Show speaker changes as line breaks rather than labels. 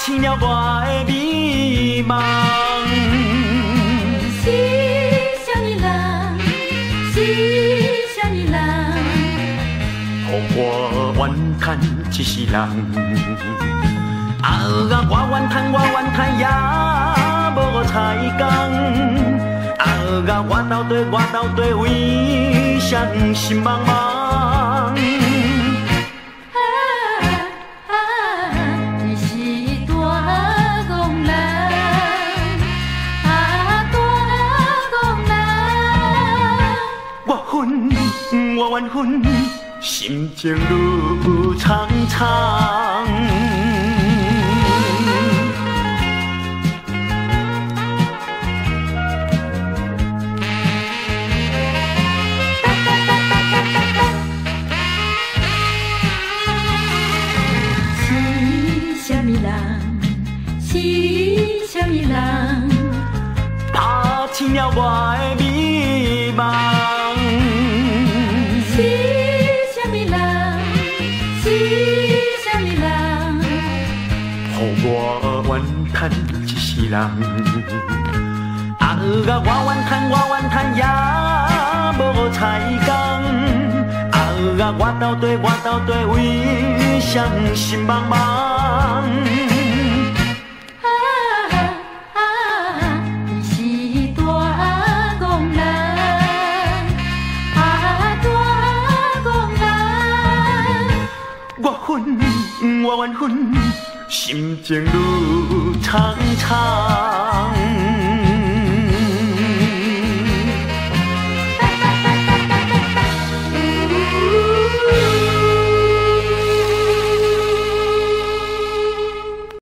醒了我的迷茫。
是啥物人？是啥物人？
予我怨叹一世人。啊，我怨叹也无彩工。啊，我斗底为谁心茫茫？
你是大戆人，大戆人。
我怨愤，心情愈苍苍。
是啥物人？
打醒了我的迷茫。
是啥物人？是啥物人？
予我怨叹一世人。啊，我怨叹也无彩工。啊，我斗底为谁心茫茫？我怨愤，心情愈苍苍。